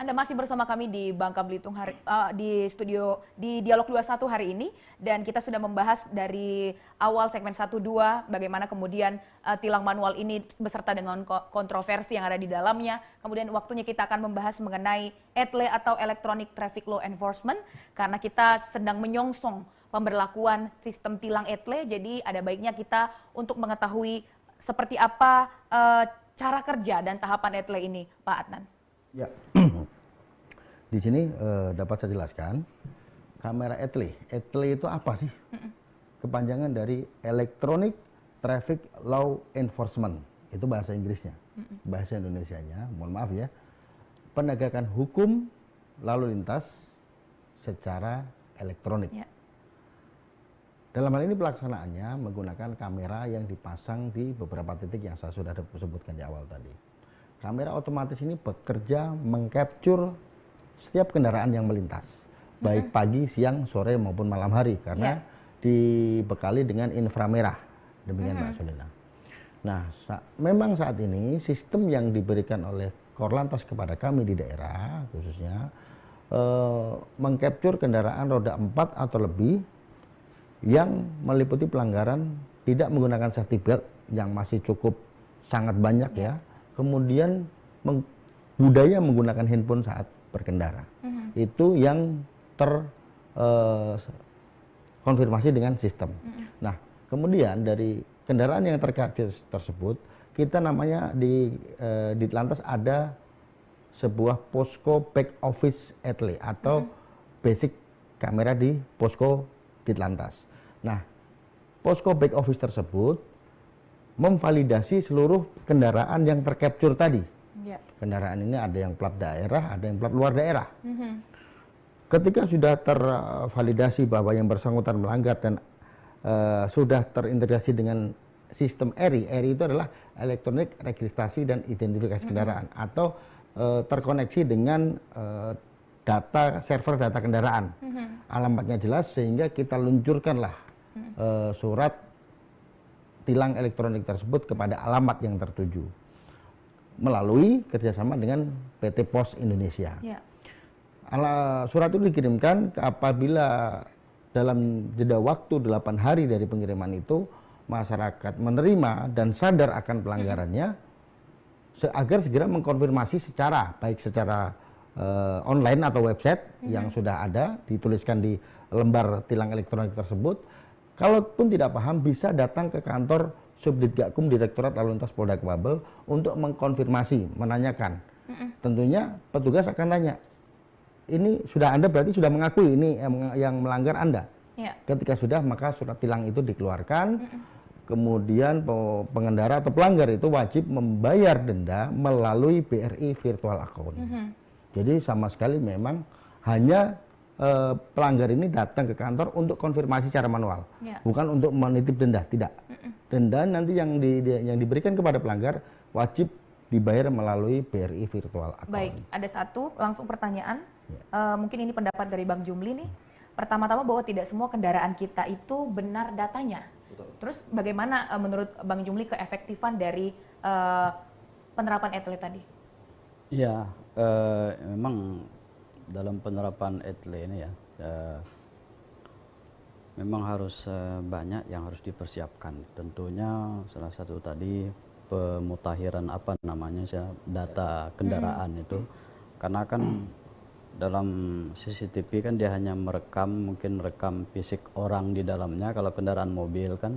Anda masih bersama kami di Bangka Belitung di studio di Dialog 21 hari ini, dan kita sudah membahas dari awal segmen 1-2 bagaimana kemudian tilang manual ini beserta dengan kontroversi yang ada di dalamnya. Kemudian waktunya kita akan membahas mengenai ETLE atau Electronic Traffic Law Enforcement, karena kita sedang menyongsong pemberlakuan sistem tilang ETLE. Jadi ada baiknya kita untuk mengetahui seperti apa cara kerja dan tahapan ETLE ini, Pak Adnan. Ya, di sini dapat saya jelaskan kamera ETLE. ETLE itu apa sih? Kepanjangan dari Electronic Traffic Law Enforcement. Itu bahasa Inggrisnya. Bahasa Indonesianya, mohon maaf ya. Penegakan hukum lalu lintas secara elektronik. Ya. Dalam hal ini pelaksanaannya menggunakan kamera yang dipasang di beberapa titik yang saya sudah sebutkan di awal tadi. Kamera otomatis ini bekerja mengcapture setiap kendaraan yang melintas, baik pagi, siang, sore maupun malam hari, karena dibekali dengan inframerah. Demikian Mbak Solina. Nah, memang saat ini sistem yang diberikan oleh Korlantas kepada kami di daerah khususnya mengcapture kendaraan roda 4 atau lebih yang meliputi pelanggaran tidak menggunakan safety belt yang masih cukup sangat banyak ya. Kemudian budaya menggunakan handphone saat berkendara. Itu yang terkonfirmasi dengan sistem. Nah, kemudian dari kendaraan yang tercapture tersebut, kita namanya di Lantas ada sebuah posko back office ETLE atau basic kamera di posko di Lantas. Nah, posko back office tersebut memvalidasi seluruh kendaraan yang tercapture tadi. Kendaraan ini ada yang plat daerah, ada yang plat luar daerah. Ketika sudah tervalidasi bahwa yang bersangkutan melanggar dan sudah terintegrasi dengan sistem ERI. ERI itu adalah elektronik registrasi dan identifikasi kendaraan, atau terkoneksi dengan server data kendaraan. Alamatnya jelas sehingga kita luncurkanlah surat tilang elektronik tersebut kepada alamat yang tertuju melalui kerjasama dengan PT Pos Indonesia. Surat itu dikirimkan apabila dalam jeda waktu 8 hari dari pengiriman itu masyarakat menerima dan sadar akan pelanggarannya, agar segera mengkonfirmasi baik secara online atau website yang sudah ada dituliskan di lembar tilang elektronik tersebut. Kalaupun tidak paham, bisa datang ke kantor Subditgakum Direktorat Lalu Lintas Polda Kebabel untuk mengkonfirmasi, menanyakan. Tentunya petugas akan tanya, ini sudah Anda berarti sudah mengakui ini yang melanggar Anda. Ketika sudah, maka surat tilang itu dikeluarkan. Kemudian pengendara atau pelanggar itu wajib membayar denda melalui BRI Virtual Account. Jadi sama sekali memang hanya pelanggar ini datang ke kantor untuk konfirmasi secara manual, bukan untuk menitip denda, tidak. Denda nanti yang diberikan kepada pelanggar wajib dibayar melalui BRI Virtual Account. Baik, ada satu langsung pertanyaan, mungkin ini pendapat dari Bang Jumli nih. Pertama-tama bahwa tidak semua kendaraan kita itu benar datanya. Terus bagaimana menurut Bang Jumli keefektifan dari penerapan ETLE tadi? Ya, memang dalam penerapan ETLE ini ya, memang harus banyak yang harus dipersiapkan. Tentunya salah satu tadi pemutakhiran data kendaraan itu, karena kan dalam CCTV kan dia hanya mungkin merekam fisik orang di dalamnya. Kalau kendaraan mobil kan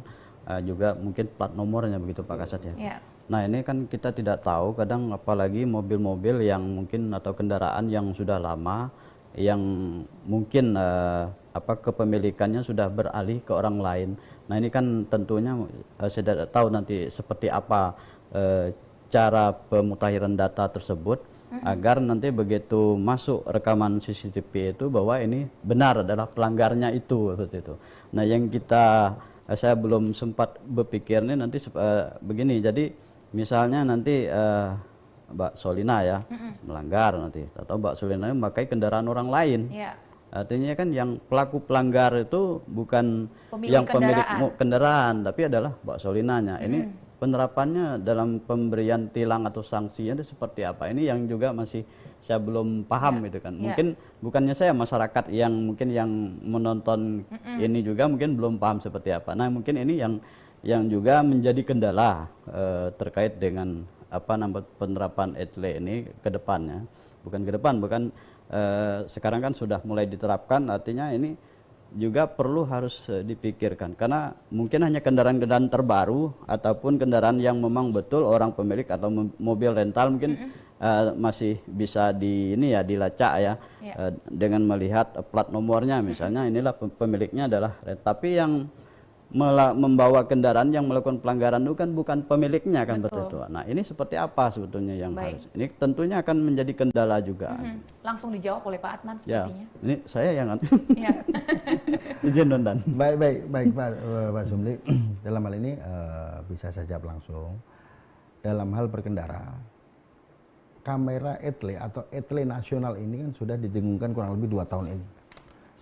juga mungkin plat nomornya, begitu Pak Kasat ya. Nah, ini kan kita tidak tahu, kadang apalagi mobil-mobil yang mungkin atau kendaraan yang sudah lama, yang mungkin kepemilikannya sudah beralih ke orang lain. Nah, ini kan tentunya saya tidak tahu nanti seperti apa cara pemutakhiran data tersebut, agar nanti begitu masuk rekaman CCTV itu bahwa ini benar adalah pelanggarnya itu, seperti itu. Nah, yang saya belum sempat berpikir nih nanti begini. Jadi misalnya nanti Mbak Solina ya melanggar nanti, atau Mbak Solina memakai kendaraan orang lain. Artinya kan yang pelaku pelanggar itu bukan pemilik kendaraan, tapi adalah Mbak Solinanya. Ini penerapannya dalam pemberian tilang atau sanksinya itu seperti apa? Ini yang juga masih saya belum paham gitu kan. Mungkin bukannya saya, masyarakat yang mungkin yang menonton ini juga mungkin belum paham seperti apa. Nah, mungkin ini yang juga menjadi kendala terkait dengan apa namanya penerapan etle ini ke depannya. Bukan ke depan, sekarang kan sudah mulai diterapkan, artinya ini juga perlu harus dipikirkan karena mungkin hanya kendaraan-kendaraan terbaru ataupun kendaraan yang memang betul orang pemilik atau mobil rental mungkin masih bisa dilacak ya, dengan melihat plat nomornya misalnya inilah pemiliknya adalah, tapi yang membawa kendaraan yang melakukan pelanggaran itu kan bukan pemiliknya kan, betul. Nah, ini seperti apa sebetulnya yang harus? Ini tentunya akan menjadi kendala juga. Langsung dijawab oleh Pak Adnan sepertinya. Ya, ini saya yang izin Dan. Baik Pak Zumli. Dalam hal ini bisa saya jawab langsung. Dalam hal berkendara, kamera etle atau etle nasional ini kan sudah didengungkan kurang lebih 2 tahun ini.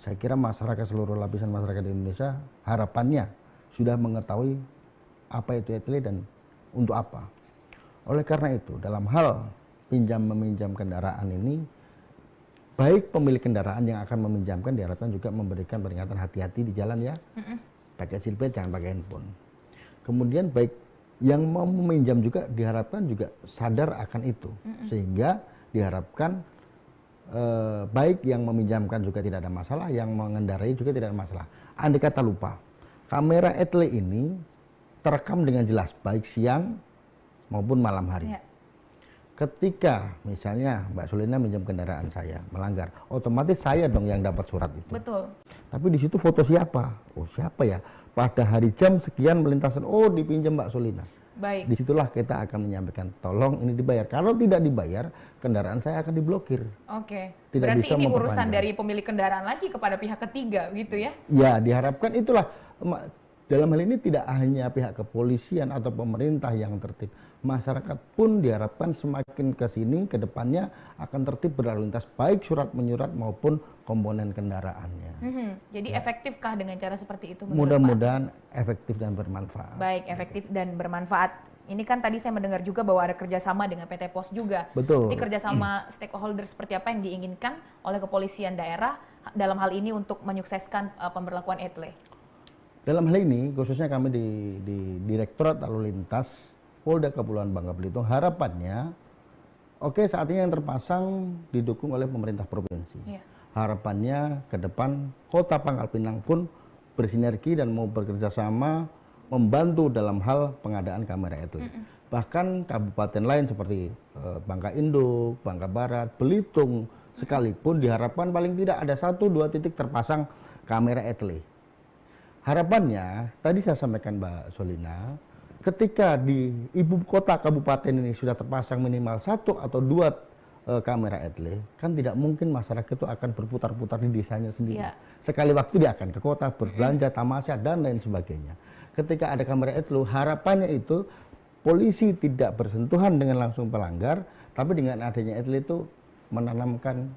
Saya kira masyarakat, seluruh lapisan masyarakat di Indonesia harapannya sudah mengetahui apa itu etle dan untuk apa. Oleh karena itu, dalam hal pinjam-meminjam kendaraan ini, baik pemilik kendaraan yang akan meminjamkan diharapkan juga memberikan peringatan hati-hati di jalan ya. Pakai seatbelt, jangan pakai handphone. Kemudian baik yang mau meminjam juga diharapkan juga sadar akan itu. Sehingga diharapkan baik yang meminjamkan juga tidak ada masalah, yang mengendarai juga tidak ada masalah. Andai kata lupa, kamera etle ini terekam dengan jelas baik siang maupun malam hari. Ketika misalnya Mbak Sulina minjam kendaraan saya melanggar, otomatis saya dong yang dapat surat itu. Betul. Tapi di situ foto siapa? Oh, siapa ya? Pada hari jam sekian melintasan, oh dipinjam Mbak Sulina. Baik. Disitulah kita akan menyampaikan, tolong ini dibayar. Kalau tidak dibayar, kendaraan saya akan diblokir. Oke. Tidak Berarti bisa ini urusan memperpanjang. dari pemilik kendaraan lagi kepada pihak ketiga, gitu ya? Ya, diharapkan itulah. Dalam hal ini tidak hanya pihak kepolisian atau pemerintah yang tertib. Masyarakat pun diharapkan semakin ke sini, ke depannya akan tertib berlalu lintas, baik surat menyurat maupun komponen kendaraannya. Jadi efektifkah dengan cara seperti itu? Mudah-mudahan efektif dan bermanfaat. Baik, efektif dan bermanfaat. Ini kan tadi saya mendengar juga bahwa ada kerjasama dengan PT Pos juga. Betul. Jadi kerjasama stakeholder seperti apa yang diinginkan oleh kepolisian daerah dalam hal ini untuk menyukseskan pemberlakuan etle? Dalam hal ini, khususnya kami di Direktorat Lalu Lintas Polda Kepulauan Bangka Belitung, harapannya, saat ini yang terpasang didukung oleh pemerintah provinsi. Harapannya ke depan Kota Pangkal Pinang pun bersinergi dan mau bekerja sama membantu dalam hal pengadaan kamera etle. Bahkan kabupaten lain seperti Bangka Induk, Bangka Barat, Belitung sekalipun diharapkan paling tidak ada 1-2 titik terpasang kamera etle. Harapannya, tadi saya sampaikan Mbak Solina, ketika di ibu kota kabupaten ini sudah terpasang minimal 1 atau 2 kamera etle, kan tidak mungkin masyarakat itu akan berputar-putar di desanya sendiri. Sekali waktu dia akan ke kota, berbelanja, tamasya, dan lain sebagainya. Ketika ada kamera etle, harapannya itu polisi tidak bersentuhan dengan langsung pelanggar, tapi dengan adanya etle itu menanamkan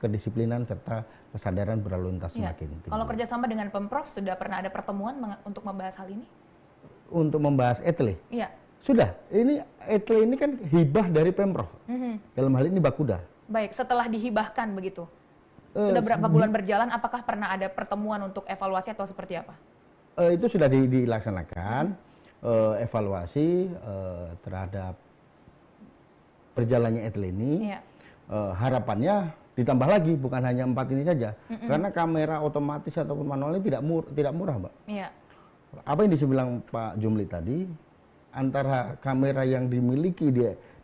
kedisiplinan serta kesadaran berlalu lintas semakin tinggi. Kalau kerjasama dengan Pemprov, sudah pernah ada pertemuan untuk membahas hal ini? Untuk membahas etle? Iya. Sudah. Ini etle ini kan hibah dari Pemprov. Dalam hal ini Bakuda. Baik, setelah dihibahkan begitu? Sudah berapa bulan berjalan, apakah pernah ada pertemuan untuk evaluasi atau seperti apa? Itu sudah dilaksanakan, evaluasi terhadap berjalannya etle ini. Harapannya ditambah lagi, bukan hanya 4 ini saja. Karena kamera otomatis ataupun manual ini tidak murah, Mbak. Apa yang dibilang Pak Jumli tadi, antara kamera yang dimiliki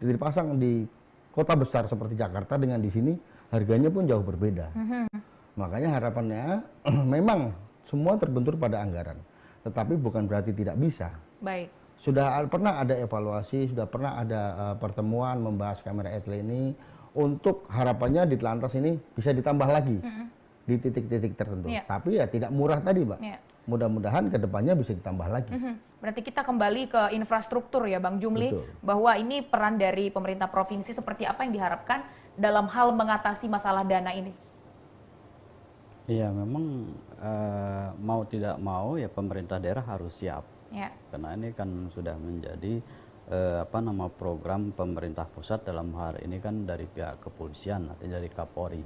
dipasang di kota besar seperti Jakarta dengan di sini, harganya pun jauh berbeda. Makanya harapannya memang semua terbentur pada anggaran. Tetapi bukan berarti tidak bisa. Baik. Sudah pernah ada evaluasi, sudah pernah ada pertemuan membahas kamera etle ini. Untuk harapannya di Telantas ini bisa ditambah lagi di titik-titik tertentu. Tapi ya tidak murah tadi, Mbak. Mudah-mudahan ke depannya bisa ditambah lagi. Berarti kita kembali ke infrastruktur ya, Bang Jumli. Betul. Bahwa ini peran dari pemerintah provinsi seperti apa yang diharapkan dalam hal mengatasi masalah dana ini? Iya, memang mau tidak mau ya pemerintah daerah harus siap Ya. Karena ini kan sudah menjadi program pemerintah pusat, dalam hal ini kan dari pihak kepolisian, artinya dari Kapolri.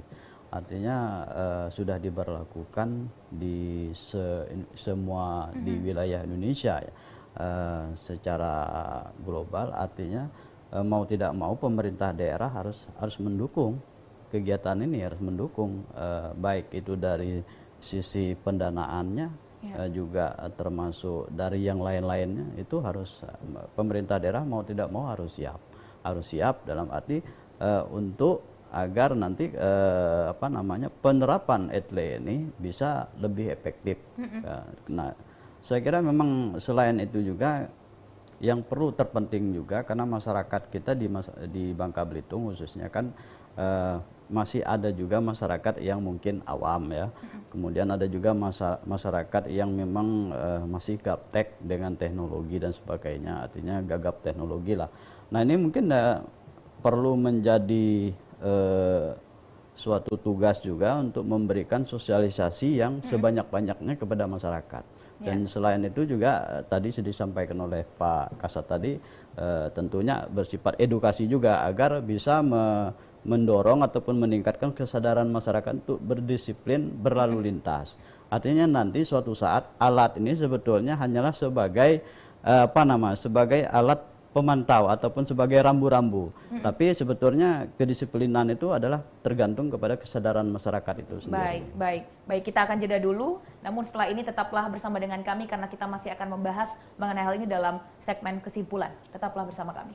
Artinya sudah diberlakukan di semua di wilayah Indonesia ya, secara global. Artinya mau tidak mau pemerintah daerah harus mendukung kegiatan ini, harus mendukung baik itu dari sisi pendanaannya, juga termasuk dari yang lain-lainnya. Itu harus pemerintah daerah mau tidak mau harus siap dalam arti untuk agar nanti penerapan ETLE ini bisa lebih efektif. Nah, saya kira memang selain itu juga yang perlu terpenting juga, karena masyarakat kita di Bangka Belitung khususnya kan masih ada juga masyarakat yang mungkin awam ya. Kemudian ada juga masyarakat yang memang masih gaptek dengan teknologi dan sebagainya, artinya gagap teknologi lah. Nah, ini mungkin perlu menjadi suatu tugas juga untuk memberikan sosialisasi yang sebanyak-banyaknya kepada masyarakat. Dan selain itu juga tadi sudah disampaikan oleh Pak Kasat tadi, tentunya bersifat edukasi juga agar bisa mendorong ataupun meningkatkan kesadaran masyarakat untuk berdisiplin berlalu lintas. Artinya nanti suatu saat alat ini sebetulnya hanyalah sebagai sebagai alat pemantau ataupun sebagai rambu-rambu. Tapi sebetulnya kedisiplinan itu adalah tergantung kepada kesadaran masyarakat itu sendiri. Baik, kita akan jeda dulu. Namun setelah ini tetaplah bersama dengan kami karena kita masih akan membahas mengenai hal ini dalam segmen kesimpulan. Tetaplah bersama kami.